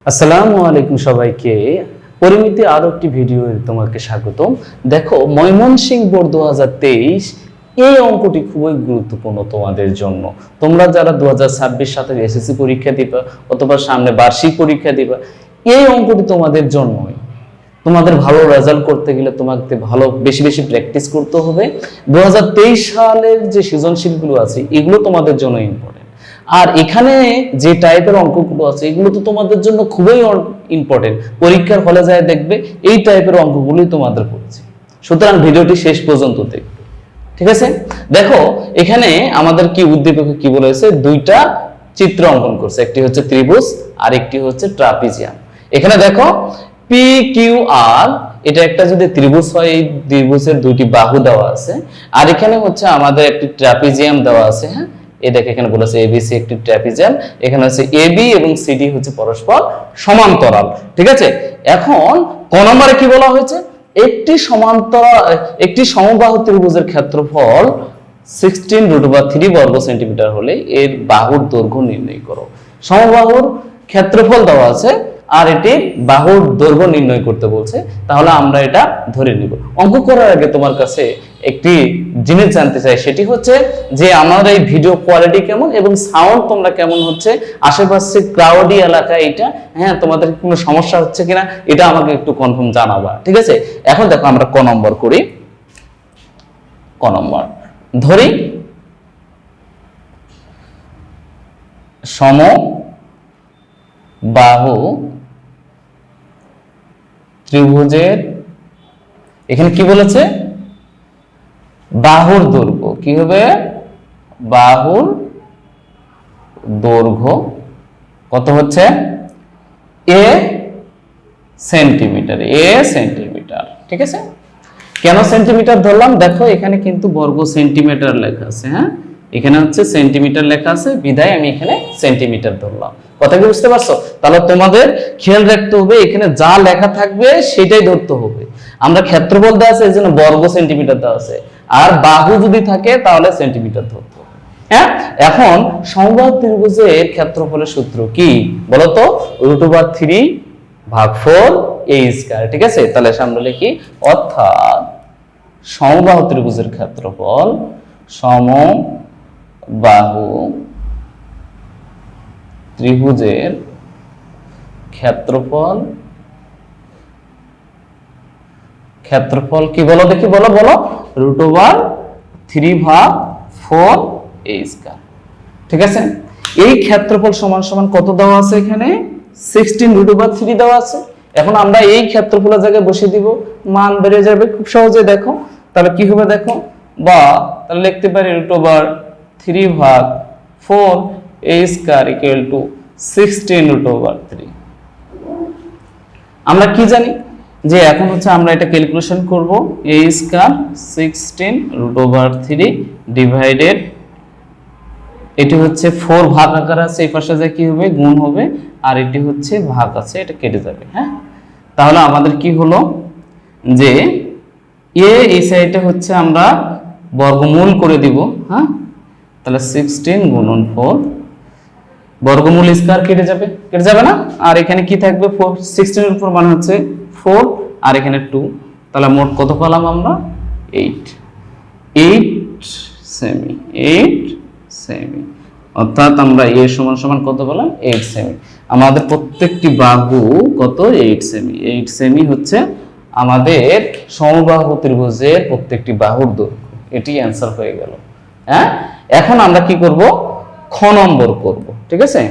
আসসালামু আলাইকুম সবাইকে। পরিমিতি আরো একটি ভিডিওতে তোমাকে স্বাগতম। দেখো, ময়মনসিংহ বোর্ড 2023 এই অঙ্কটি খুবই গুরুত্বপূর্ণ তোমাদের জন্য। তোমরা যারা 2026 সালে এসএসসি পরীক্ষা দিবা অথবা সামনে বার্ষিক পরীক্ষা দিবা, এই অঙ্কটি তোমাদের জন্যই। তোমাদের ভালো রেজাল্ট করতে গেলে তোমাকে ভালো বেশি বেশি প্র্যাকটিস করতে হবে। 2023 সালের যে সৃজনশীলগুলো আছে এগুলো তোমাদের জন্য ইম্পর্টেন্ট। আর এখানে যে টাইপের অঙ্কগুলো আছে এগুলো তো তোমাদের জন্য খুবই ইম্পর্টেন্ট। পরীক্ষার হলে যায় দেখবে এই টাইপের অঙ্কগুলোই তোমাদের পড়ছে। সুতরাং ভিডিওটি শেষ পর্যন্ত দেখবে, ঠিক আছে? দেখো, এখানে আমাদের কি উদ্দীপকে কি বলেছে, দুইটা চিত্র অঙ্কন করছে, একটি হচ্ছে ত্রিভুজ আর একটি হচ্ছে ট্রাপিজিয়াম। এখানে দেখো পি কিউ আর, এটা একটা যদি ত্রিভুজ হয়, এই ত্রিভুজের দুইটি বাহু দেওয়া আছে। আর এখানে হচ্ছে আমাদের একটি ট্রাপিজিয়াম দেওয়া আছে। হ্যাঁ, এই দেখো এখানে বলেছে এবিসি একটি ট্রাপিজিয়াম। এখানে হচ্ছে এবি এবং সিডি হচ্ছে পরস্পর সমান্তরাল, ঠিক আছে? এখন ক নম্বরে কি বলা হয়েছে, একটি সমবাহু ত্রিভুজের ক্ষেত্রফল 16√3 বর্গ সেন্টিমিটার হলে এর বাহুর দৈর্ঘ্য নির্ণয় করো। সমবাহুর ক্ষেত্রফল দেওয়া আছে আর এটির বাহুর দৈর্ঘ্য নির্ণয় করতে বলছে। তাহলে আমরা এটা ধরে নিব। অঙ্ক করার আগে তোমার কাছে একটি জিনিস জানতে চাই, সেটি হচ্ছে যে আমার এই ভিডিও কোয়ালিটি কেমন এবং সাউন্ড তোমরা কেমন হচ্ছে, আশেপাশে ক্রাউডি এলাকা এটা, হ্যাঁ, তোমাদের কোনো সমস্যা হচ্ছে কিনা এটা আমাকে একটু কনফার্ম জানাবা, ঠিক আছে? এখন দেখো আমরা ক নম্বর করি। ক নম্বর ধরি সমবাহু ত্রিভুজের, এখানে কি বলেছে, বাহুর দৈর্ঘ্য কি হবে, বাহুর দৈর্ঘ্য কত হচ্ছে, এ সেন্টিমিটার, ঠিক আছে? কেন সেন্টিমিটার ধরলাম, দেখো এখানে কিন্তু বর্গ সেন্টিমিটার লেখা আছে। হ্যাঁ, এখানে হচ্ছে সেন্টিমিটার লেখা আছে, বিধায় আমি এখানে সেন্টিমিটার ধরলাম। কথা কি বুঝতে পারছো? তাহলে তোমাদের খেয়াল রাখতে হবে এখানে যা লেখা থাকবে সেটাই ধরতে হবে। আমরা ক্ষেত্রফল দেওয়া আছে এই জন্য বর্গ সেন্টিমিটার দেওয়া আছে, আর বাহু যদি থাকে তাহলে সেন্টিমিটার ধরতে হবে। হ্যাঁ, এখন সমবাহু ত্রিভুজের ক্ষেত্রফলের সূত্র কি বলতো, √3 ভাগ 4 a স্কয়ার, ঠিক আছে? তাহলে আমরা লিখি, অর্থাৎ সমবাহু ত্রিভুজের ক্ষেত্রফল, সমবাহু ত্রিভুজের ক্ষেত্রফল কি বলো দেখি, বলো √3 ভাগ 4 a স্কয়ার, ঠিক আছে? এই ক্ষেত্রফল সমান সমান কত দেওয়া আছে, এখানে 16√3 দেওয়া আছে। এখন আমরা এই ক্ষেত্রফলের জায়গায় বসিয়ে দিব, মান বেড়ে যাবে খুব সহজে। দেখো তাহলে কি হবে, দেখো, বা তাহলে লিখতে পারি √3 ভাগ 4 a স্কয়ার ইকুয়াল টু 16√3। আমরা কি জানি যে এখন হচ্ছে আমরা এটা ক্যালকুলেশন করব, a স্কয়ার 16√3 ডিভাইডেড, এটি হচ্ছে 4 ভাগ আকার আছে, এই পাশে যায় কি হবে, গুণ হবে, আর এটি হচ্ছে ভাগ আছে, এটা কেটে যাবে। হ্যাঁ, তাহলে আমাদের কি হলো যে এ এই সাইডে হচ্ছে আমরা বর্গমূল করে দিব। হ্যাঁ, তাহলে 16 গুণন 4, বর্গমূল স্কয়ার কেটে যাবে না, আর এখানে কি থাকবে, 4, 16 এর উপর মানে হচ্ছে 4 আর এখানে 2, তাহলে মোট কত পেলাম আমরা, 8 সেমি। অর্থাৎ আমরা a সমান সমান কত পেলাম, 8 সেমি। আমাদের প্রত্যেকটি বাহু কত, 8 সেমি। 8 সেমি হচ্ছে আমাদের সমবাহু ত্রিভুজের প্রত্যেকটি বাহুর দৈর্ঘ্য। এটি অ্যান্সার হয়ে গেল। হ্যাঁ, এখন আমরা কি করব, খ নম্বর করব, ঠিক আছে?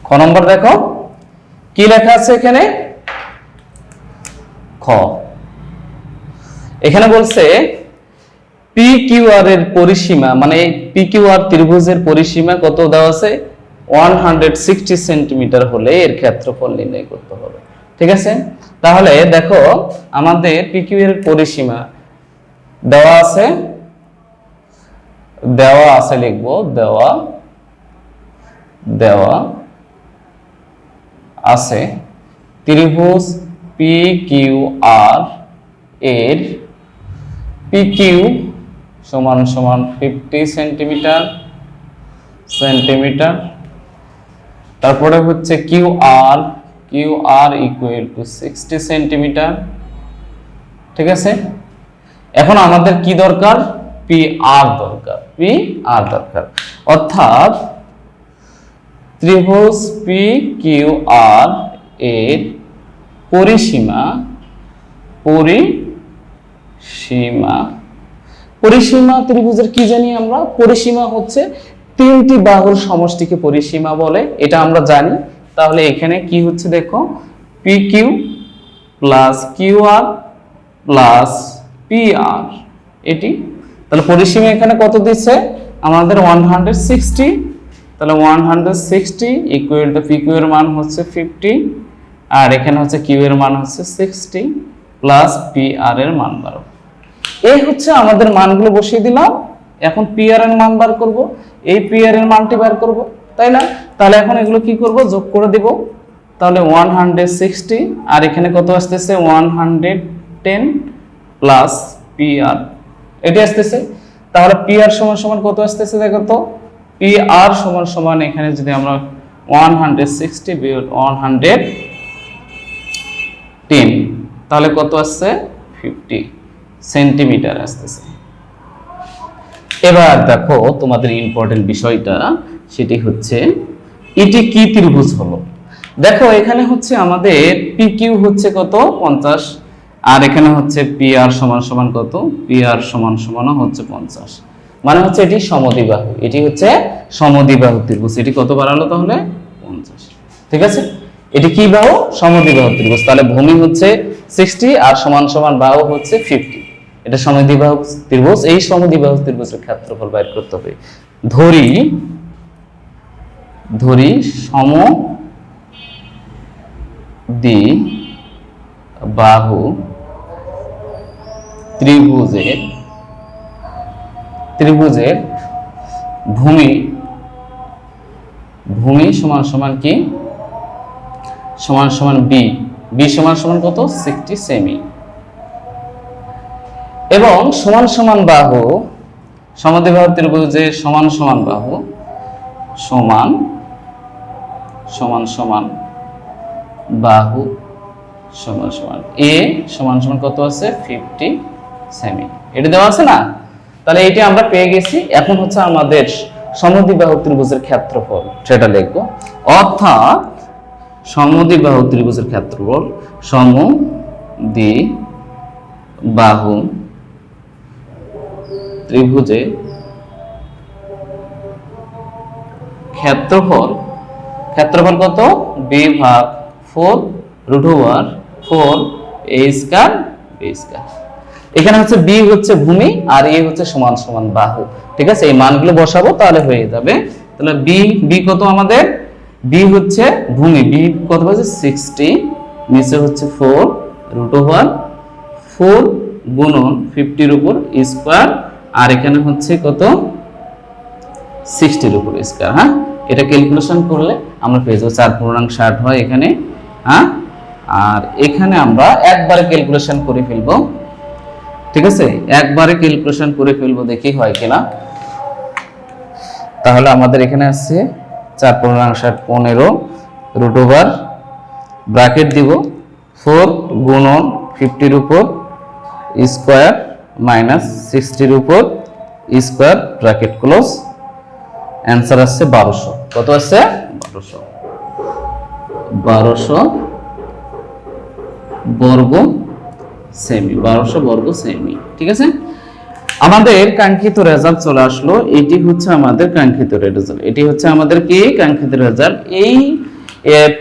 খ নম্বর দেখো কি লেখা আছে এখানে, খ, এখানে বলছে PQR এর পরিসীমা, মানে PQR ত্রিভুজের পরিসীমা কত দেওয়া আছে, 160 সেন্টিমিটার হলে এর ক্ষেত্রফল নির্ণয় করতে হবে, ঠিক আছে? তাহলে দেখো আমাদের PQR এর পরিসীমা দেওয়া আছে লিখবো, দেওয়া আছে ত্রিভুজ PQR এর PQ সমান সমান 50 সেন্টিমিটার তারপরে হচ্ছে Q R equal to 60 centimetre. ঠিক আছে, এখন আমাদের কি দরকার, পি আর দরকার, অর্থাৎ ত্রিভুজ পি কিউ আর এর পরিসীমা ত্রিভুজের কি জানি আমরা, পরিসীমা হচ্ছে তিনটি বাহুর সমষ্টিকে পরিসীমা বলে, এটা আমরা জানি। তাহলে এখানে কি হচ্ছে দেখো, P Q plus Q R plus P R, এটি তাহলে পরিসীমা এখানে কত দিচ্ছে আমাদের 160। তাহলে 160 ইকুয়াল টু পি কিউ এর মান হচ্ছে 50 আর এখানে হচ্ছে কিউ এর মান হচ্ছে 60 প্লাস পি আর এর মান 12। এই হচ্ছে আমাদের মানগুলো বসিয়ে দিলাম। এখন পি আর এর মান বার করব, এই পি আর এর মানটি বার করব, তাই না? তাহলে এখন এগুলো কি করব, যোগ করে দেব। তাহলে 160 আর এখানে কত আসতেছে 110 প্লাস পি আর, এটি আসতেছে। তাহলে পি আর সমান সমান কত আসতেছে দেখো তো, পি আর সমান সমান এখানে যদি আমরা 160 বিয়োগ 110 তাহলে কত আসছে 50 সেন্টিমিটার আসতেছে। এবার দেখো তোমাদের ইম্পর্টেন্ট বিষয়টা, সেটি হচ্ছে এটি কি ত্রিভুজ হলো। দেখো এখানে হচ্ছে আমাদের পি কিউ হচ্ছে কত 50 আর এখানে হচ্ছে পি আর সমান সমান কত, পি আর সমান সমান হচ্ছে 50, মানে হচ্ছে এটি সমদ্বিবাহু, এটি হচ্ছে সমদ্বিবাহু ত্রিভুজ। এটি কত বাড়ালো তাহলে 50। ঠিক আছে, এটি কি বাহু, সমদ্বিবাহু ত্রিভুজ। তাহলে ভূমি হচ্ছে 60 আর সমান সমান বাহু হচ্ছে 50, এটা সমদ্বিবাহু ত্রিভুজ। এই সমদ্বিবাহু ত্রিভুজের ক্ষেত্রফল বের করতে হবে। ধরি সমদ্বিবাহু ত্রিভুজের ভূমি সমান সমান কি, সমান সমান বি সমান সমান কত 60 সেমি, এবং সমান সমান বাহু, সমদ্বিবাহু ত্রিভুজের সমান সমান বাহু সমান বাহু সমান সমান এ সমান সমান কত আছে 50 সেমি, এটা দেওয়া আছে না? তাহলে এইটা আমরা পেয়ে গেছি। এখন হচ্ছে আমাদের সমদ্বিবাহু ত্রিভুজের ক্ষেত্রফল সেটা লিখব, অর্থাৎ সমদ্বিবাহু ত্রিভুজের ক্ষেত্রফল সমদ্বিবাহু ত্রিভুজের ক্ষেত্রফল কত, বি ভাগ 4 রুট ওভার 4 এ স্কয়ার বি স্কয়ার। এখানে হচ্ছে বি হচ্ছে ভূমি আর এ হচ্ছে সমান সমান বাহু। ঠিক আছে, এই মানগুলো বসাবো তাহলে হয়ে যাবে। তাহলে বি কত আমাদের, বি হচ্ছে ভূমি, বি কত হচ্ছে 60, নিচে হচ্ছে 4 রুট ওভার 4 গুণন 50 এর উপর স্কয়ার আর এখানে হচ্ছে কত 60 এর উপর স্কয়ার। হ্যাঁ, এটা ক্যালকুলেশন করলে আমরা পেয়ে যাবো 4×60 হয় এখানে। হ্যাঁ, আর এখানে আমরা একবারে ক্যালকুলেশন করে ফেলবো। ঠিক আছে, একবারে ক্যালকুলেশন করে ফেলবো, দেখি হয় কিনা। তাহলে আমাদের এখানে আছে 4×60 15 রুট ওভার ব্র্যাকেট দিব 4 গুণন 50 এর উপর স্কয়ার মাইনাস 60 এর উপর স্কয়ার ব্র্যাকেট ক্লোজ। অ্যানসার আসছে 1200। কত আসছে 1200 বর্গ সেমি, 1200 বর্গ সেমি। ঠিক আছে, আমাদের কাঙ্ক্ষিত রেজাল্ট চলে আসলো। এটি হচ্ছে আমাদের কাঙ্ক্ষিত রেজাল্ট, এটি হচ্ছে আমাদের কি কাঙ্ক্ষিত রেজাল্ট। এই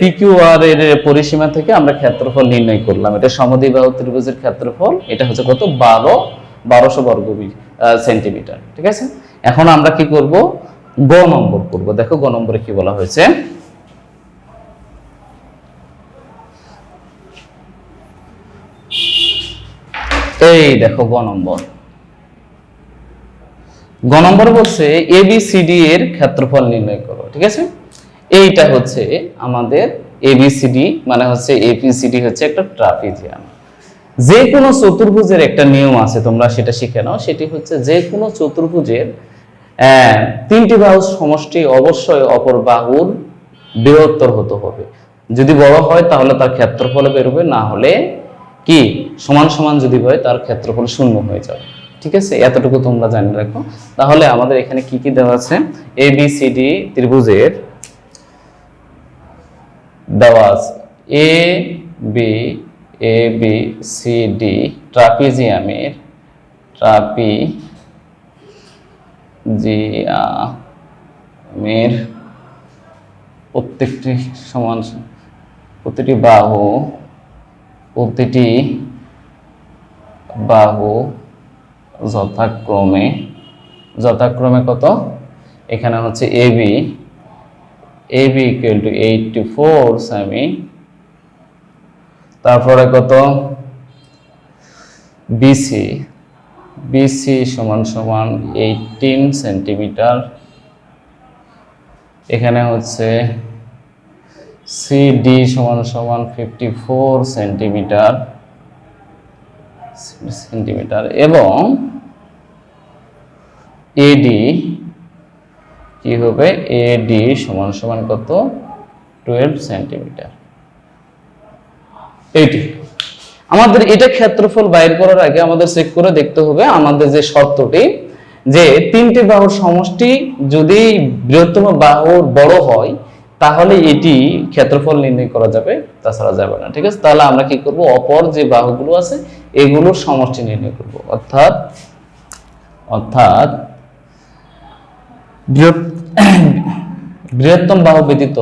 পিকিউআর এর পরিসীমা থেকে আমরা ক্ষেত্রফল নির্ণয় করলাম। এটা সমদ্বিবাহু ত্রিভুজের ক্ষেত্রফল, এটা হচ্ছে কত 1200 বর্গ সেন্টিমিটার। ঠিক আছে, এখন আমরা কি করব, গ নম্বর করব। দেখো গ নম্বরে কি বলা হয়েছে, এই দেখো গ নম্বর বলছে এবিসিডি এর ক্ষেত্রফল নির্ণয় করো। ঠিক আছে, এইটা হচ্ছে আমাদের এবিসিডি মানে হচ্ছে এবিসিডি হচ্ছে একটা ট্রাপিজিয়াম। যে কোনো চতুর্ভুজের একটা নিয়ম আছে, তোমরা সেটা শিখে নাও। সেটি হচ্ছে যে কোনো চতুর্ভুজের তিনটি বাহুর সমষ্টি অবশ্যই অপর বাহুর বৃহত্তর হতে হবে। যদি বড় হয় তাহলে তার ক্ষেত্রফল বেরোবে, না হলে কি সমান সমান যদি হয় তার ক্ষেত্রফল শূন্য হয়ে যাবে। ঠিক আছে, এতটুকু তোমরা জানি রাখো। তাহলে আমাদের এখানে কি কি দেওয়া আছে, এ বি সি ডি ত্রিভুজের দেওয়া আছে, এ বি সি ডি ট্রাপিজিয়ামের প্রত্যেকটি সমান, প্রতিটি বাহু যথাক্রমে কত, এখানে হচ্ছে A B equal to 84 semi, তারপরে কত বিসি সমান 18 সেন্টিমিটার, এখানে হচ্ছে সিডি সমান 54 সেন্টিমিটার এবং এডি কি হবে, এডি সমান কত 12 সেন্টিমিটার। এইটি আমাদের এটা ক্ষেত্রফল বাইর করার আগে আমাদের চেক করে দেখতে হবে আমাদের যে শর্তটি, যে তিনটি বাহুর সমষ্টি যদি বৃহত্তম বাহুর বড় হয় তাহলে এটি ক্ষেত্রফল নির্ণয় করা যাবে, তাছাড়া যাবে না। ঠিক আছে, তাহলে আমরা কি করব, অপর যে বাহুগুলো আছে এগুলোর সমষ্টি নির্ণয় করব, অর্থাৎ বৃহত্তম বাহু ব্যতীত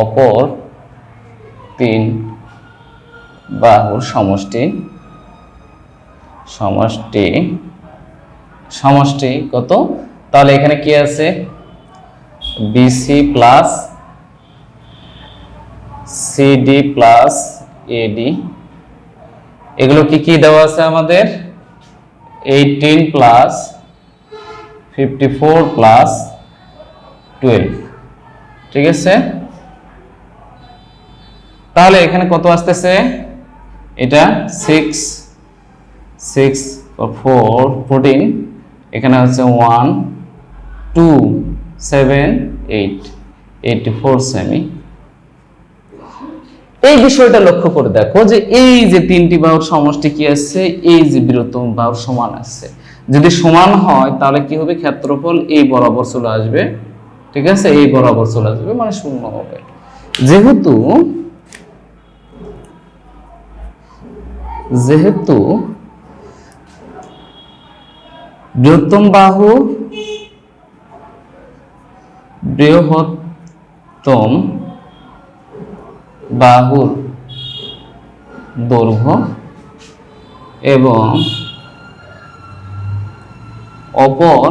অপর তিন বাহুর সমষ্টি কত, তাহলে এখানে কি আছে, বিসি প্লাস সিডি প্লাস এডি, এগুলো কি কি দেওয়া আছে আমাদের, 18 প্লাস 54 প্লাস 12। ঠিক আছে, তাহলে এখানে কত আসতেছে, এটা 6 4 14, এখানে হচ্ছে 1 2 7 8 84 সেমি। এই বিষয়টা লক্ষ্য করে দেখো যে এই যে তিনটি বাহুর সমষ্টি কি আছে, এই যে বৃহত্তম বাহুর সমান আছে, যদি সমান হয় তাহলে কি হবে, ক্ষেত্রফল এই বরাবর চলে আসবে। ঠিক আছে, এই বরাবর চলে আসবে মানে শূন্য হবে। যেহেতু বৃহত্তম বাহুর দৈর্ঘ্য এবং অপর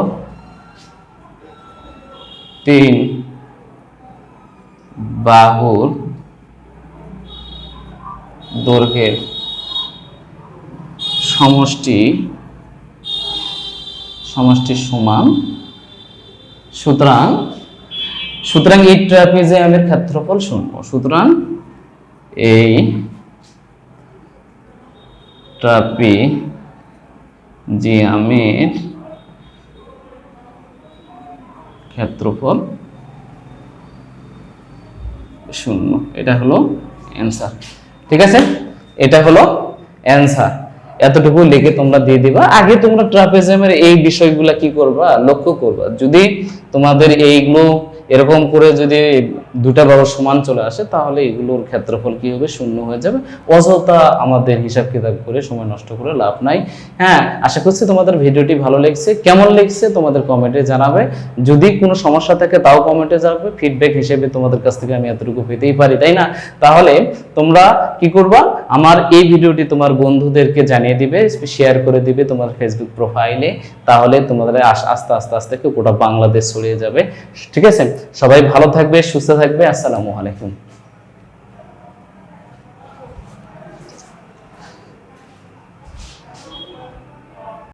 তিন বাহুর দৈর্ঘ্যের সমষ্টি সমান, সুতরাং এই ট্রাপিজিয়ামের ক্ষেত্রফল শূন্য। সুতরাং এই ট্রাপিজিয়ামের ক্ষেত্রফল শূন্য। এটা হলো অ্যান্সার। ঠিক আছে, এটা হলো অ্যান্সার। এতটুকু লিখে তোমরা দিয়ে দিবা। আগে তোমরা ট্রাপিজিয়ামের এই বিষয়গুলো কি করবা, লক্ষ্য করবা। যদি তোমাদের এইগুলো এরকম করে যদি দুটা বাহু সমান চলে আসে তাহলে এগুলোর ক্ষেত্রফল কি হবে, শূন্য হয়ে যাবে। অযথা আমাদের হিসাব কিতাব করে সময় নষ্ট করে লাভ নাই। হ্যাঁ, আশা করছি তোমাদের ভিডিওটি ভালো লেগেছে। কেমন লেগেছে তোমাদের কমেন্টে জানাবে। যদি কোনো সমস্যা থাকে তাও কমেন্টে জানাবে। ফিডব্যাক হিসেবে তোমাদের কাছ থেকে আমি এতটুকু পেতেই পারি, তাই না? তাহলে তোমরা কি করবা, আমার এই ভিডিওটি তোমার বন্ধুদেরকে জানিয়ে দিবে, শেয়ার করে দিবে তোমার ফেসবুক প্রোফাইলে। তাহলে তোমাদের আস্তে আস্তে গোটা বাংলাদেশ ছড়িয়ে যাবে। ঠিক আছে, সবাই ভালো থাকবে, সুস্থ থাকবে। আসসালামু আলাইকুম।